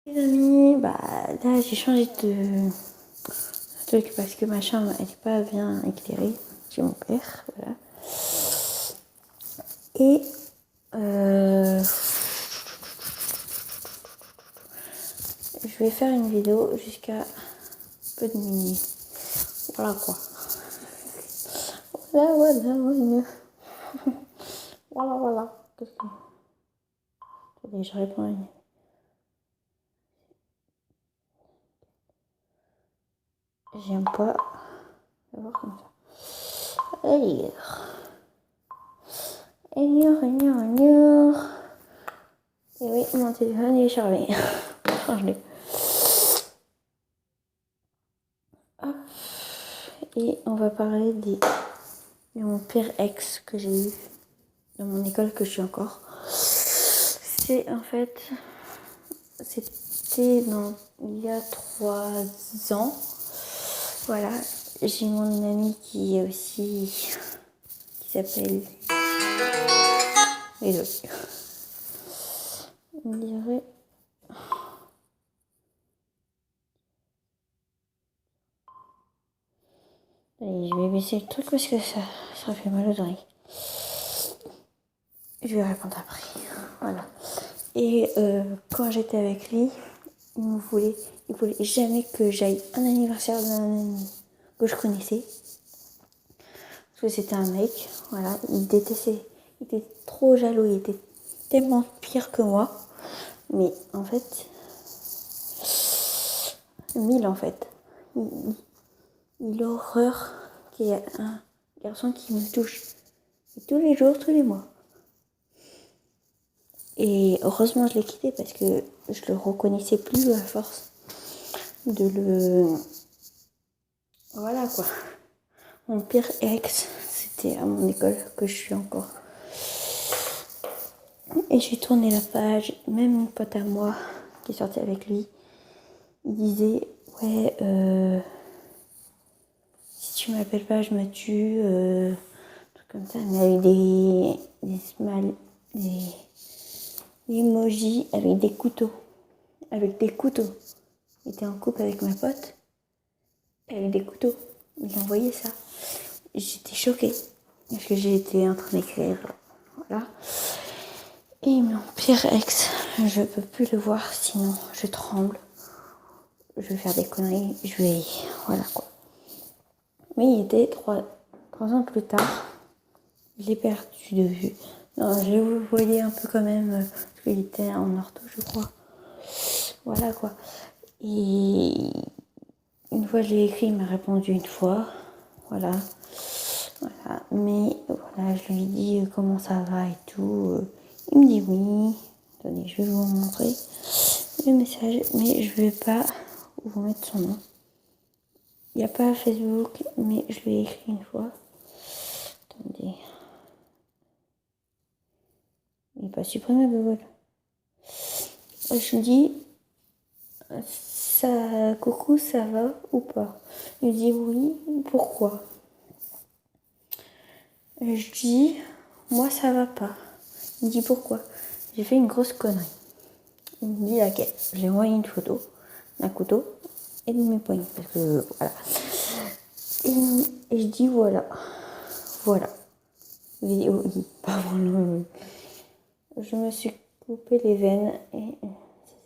Les amis, là j'ai changé de truc parce que ma chambre elle est pas bien éclairée chez mon père, voilà. Et je vais faire une vidéo jusqu'à peu de minuit. Voilà quoi. Voilà. Voilà. Qu'est-ce que... Attendez, je réponds à une... J'aime pas. On va voir comme ça. Allez. Et oui, mon téléphone est chargé. Change-le. Hop. Et on va parler de mon pire ex que j'ai eu dans mon école que je suis encore. C'est en fait, c'était il y a 3 ans. Voilà, j'ai mon amie qui est aussi, qui s'appelle Elodie. On dirait. Allez, je vais baisser le truc parce que ça fait mal aux oreilles. Je vais répondre après. Voilà. Et quand j'étais avec lui, il voulait jamais que j'aille un anniversaire d'un ami que je connaissais. Parce que c'était un mec, voilà, il détestait, il était trop jaloux, il était tellement pire que moi. Mais en fait, 1000 en fait. Il a horreur qu'il y ait un garçon qui me touche. Et tous les jours, tous les mois. Et heureusement, je l'ai quitté parce que je le reconnaissais plus à force de le... Voilà quoi. Mon pire ex, c'était à mon école que je suis encore. Et j'ai tourné la page, même une pote à moi qui est sortie avec lui, il disait ouais, si tu m'appelles pas, je me tue, truc comme ça, mais avec des smiles, des emojis avec des couteaux. Avec des couteaux. Il était en couple avec ma pote, avec des couteaux. Il envoyait ça. J'étais choquée, parce que j'étais en train d'écrire, voilà. Et mon pire ex, je peux plus le voir, sinon je tremble. Je vais faire des conneries, voilà quoi. Mais il était 3 ans plus tard, je l'ai perdu de vue. Non, je le voyais un peu quand même, parce qu'il était en ortho, je crois. Voilà quoi. Et une fois je l'ai écrit, il m'a répondu une fois. Voilà. Mais voilà, je lui ai dit comment ça va et tout. Il me dit oui. Attendez, je vais vous montrer le message, mais je vais pas vous mettre son nom. Il n'y a pas Facebook, mais je lui ai écrit une fois. Attendez. Il n'est pas supprimé Google. Je lui dis coucou, ça va ou pas? Il dit oui, pourquoi? Je dis moi ça va pas. Il me dit pourquoi? J'ai fait une grosse connerie. Il me dit laquelle? J'ai envoyé une photo d'un couteau et de mes poignets. Parce que voilà. Et je dis voilà. Vidéo, pas vraiment. Je me suis coupé les veines et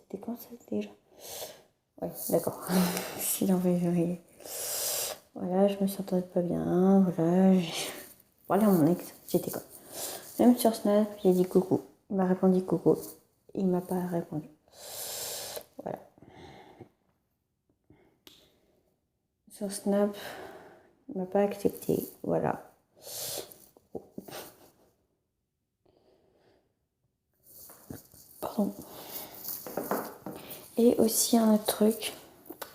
c'était quand ça déjà? Ouais, d'accord. S'il envoyé. Voilà, je me sentais pas bien. Voilà mon ex, j'étais quoi. Même sur Snap, j'ai dit coucou. Il m'a répondu coucou. Il m'a pas répondu. Voilà. Sur Snap, il m'a pas accepté. Voilà. Pardon. Et aussi un autre truc,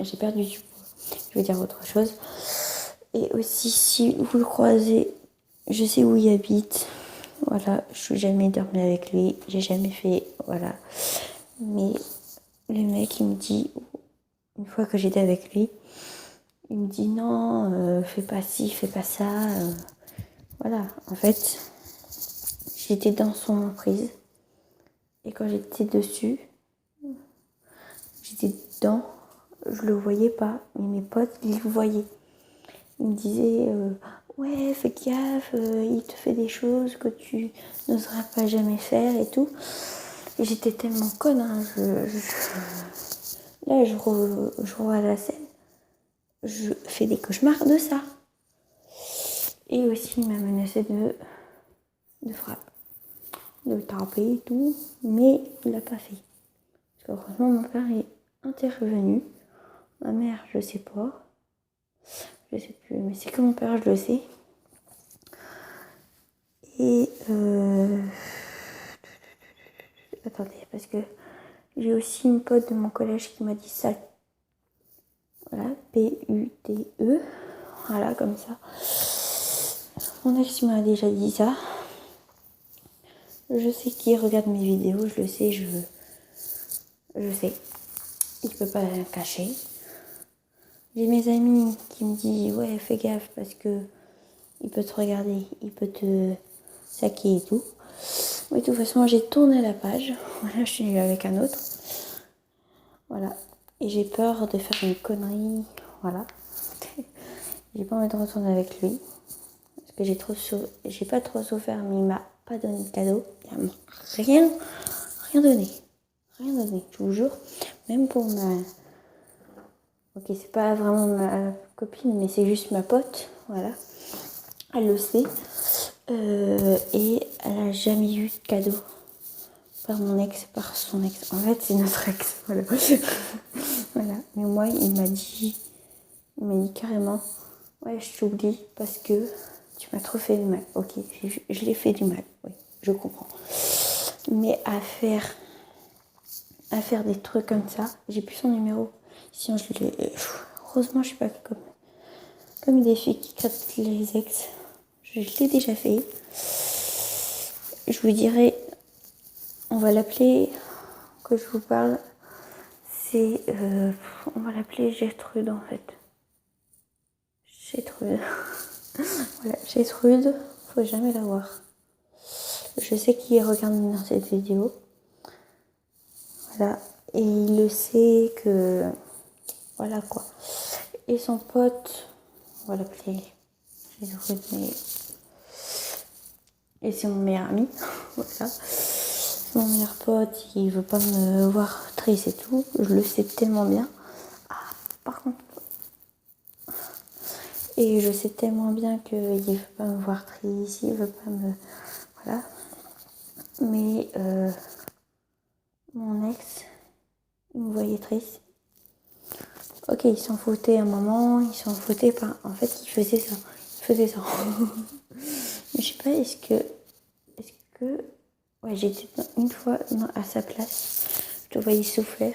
j'ai perdu du poids. Je vais dire autre chose. Et aussi, si vous le croisez, je sais où il habite. Voilà, je suis jamais dormi avec lui. J'ai jamais fait, voilà. Mais le mec, il me dit, une fois que j'étais avec lui, il me dit non, fais pas ci, fais pas ça. Voilà, en fait, j'étais dans son emprise. Et quand j'étais dessus, j'étais dedans, je le voyais pas, mais mes potes, ils le voyaient. Ils me disaient, ouais, fais gaffe, il te fait des choses que tu n'oseras pas jamais faire et tout. Et j'étais tellement conne, hein, là, je revois la scène, je fais des cauchemars de ça. Et aussi, il m'a menacé de frappe, de taper et tout, mais il l'a pas fait. Parce que heureusement, mon père est intervenu. Ma mère, je sais pas. Je sais plus, mais c'est que mon père, je le sais. Et attendez, parce que j'ai aussi une pote de mon collège qui m'a dit ça. Voilà, P-U-T-E. Voilà, comme ça. Mon ex m'a déjà dit ça. Je sais qu'il regarde mes vidéos, je le sais, je sais. Il peut pas cacher. J'ai mes amis qui me disent ouais, fais gaffe parce que il peut te regarder, il peut te saquer et tout. Mais de toute façon, j'ai tourné la page. Voilà, je suis avec un autre. Voilà. Et j'ai peur de faire une connerie. Voilà. J'ai pas envie de retourner avec lui. Parce que j'ai pas trop souffert, mais il m'a pas donné de cadeau. Il m'a rien donné. Rien donné, je vous jure. Même pour ma... Ok, c'est pas vraiment ma copine, mais c'est juste ma pote. Voilà. Elle le sait. Et elle a jamais eu de cadeau par mon ex, par son ex. En fait, c'est notre ex. Voilà. Voilà. Mais moi, il m'a dit carrément, ouais, je t'oublie parce que tu m'as trop fait du mal. Ok, je l'ai fait du mal. Oui, je comprends. Mais à faire des trucs comme ça, j'ai plus son numéro. Sinon, heureusement, je suis pas comme des filles qui crêpent les ex. Je l'ai déjà fait. Je vous dirai, on va l'appeler, que je vous parle, c'est, on va l'appeler Gertrude en fait. Gertrude. Voilà, Gertrude, faut jamais la voir. Je sais qu'il regarde dans cette vidéo. Voilà, et il le sait que, voilà quoi. Et son pote, on va l'appeler Gertrude, mais... Et c'est mon meilleur ami, voilà. Mon meilleur pote, il veut pas me voir triste et tout. Je le sais tellement bien. Ah, par contre... Et je sais tellement bien qu'il veut pas me voir triste, il veut pas me... Voilà. Mais mon ex, il me voyait triste. Ok, il s'en foutait un moment, il s'en foutait pas. En fait, il faisait ça. Mais je sais pas, est-ce que... Ouais, j'étais une fois à sa place. Je te voyais souffrir.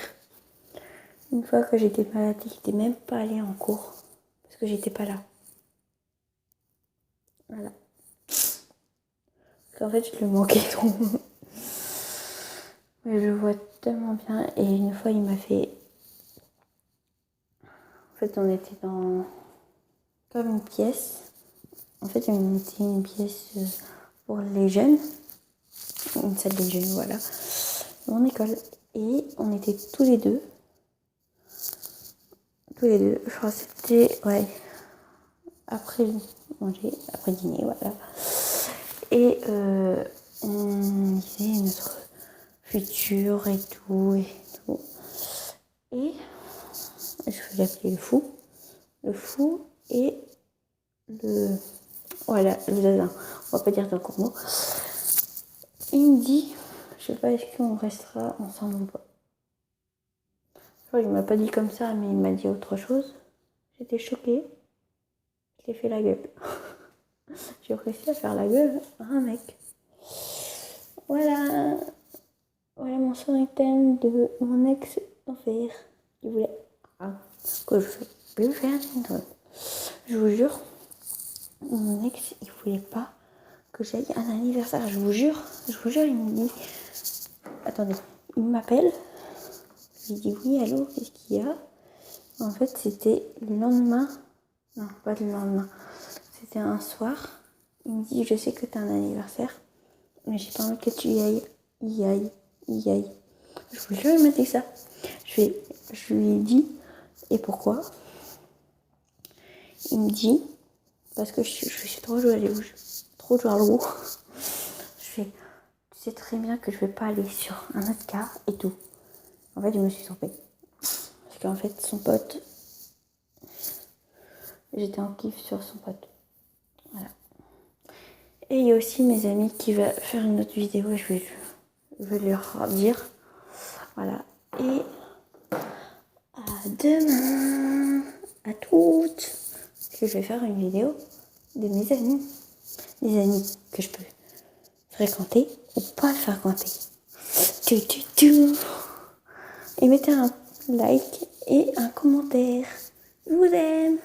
Une fois que j'étais malade, il n'était même pas allé en cours. Parce que j'étais pas là. Voilà. Parce qu'en fait, je le manquais trop. Mais je vois tellement bien. Et une fois, il m'a fait... En fait, on était dans... comme une pièce. En fait, on était une pièce pour les jeunes. Une salle des jeunes, voilà. Mon école. Et on était tous les deux. Je crois que c'était... Ouais. Après manger, après dîner, voilà. Et on disait notre futur et tout. Et je vais l'appeler le fou. Le fou et le... Voilà, le zazin. On va pas dire d'autres mots. Il me dit, je sais pas, est-ce qu'on restera ensemble ou pas. Il m'a pas dit comme ça, mais il m'a dit autre chose. J'étais choquée. Je l'ai fait la gueule. J'ai réussi à faire la gueule à un mec. Voilà. Voilà mon son thème de mon ex enfer. Il voulait que je peux faire une truc. Je vous jure, mon ex, il voulait pas que j'aille à un anniversaire. Je vous jure, il me dit... Attendez, il m'appelle. Je lui dis oui, allô, qu'est-ce qu'il y a? En fait, c'était le lendemain. Non, pas le lendemain. C'était un soir. Il me dit, je sais que t'as un anniversaire, mais j'ai pas envie que tu y ailles. Je vous jure, il m'a dit ça. Je fais, Je lui ai dit, et pourquoi? Il me dit, parce que je suis trop jaloux. Trop jaloux. Je fais, tu sais très bien que je vais pas aller sur un autre cas et tout. En fait, je me suis trompée. Parce qu'en fait, son pote, j'étais en kiff sur son pote. Voilà. Et il y a aussi mes amis qui veulent faire une autre vidéo, je vais leur dire. Voilà. Et à demain, à toutes. Parce que je vais faire une vidéo de mes amis. Des amis que je peux fréquenter ou pas fréquenter. Et mettez un like et un commentaire. Je vous aime.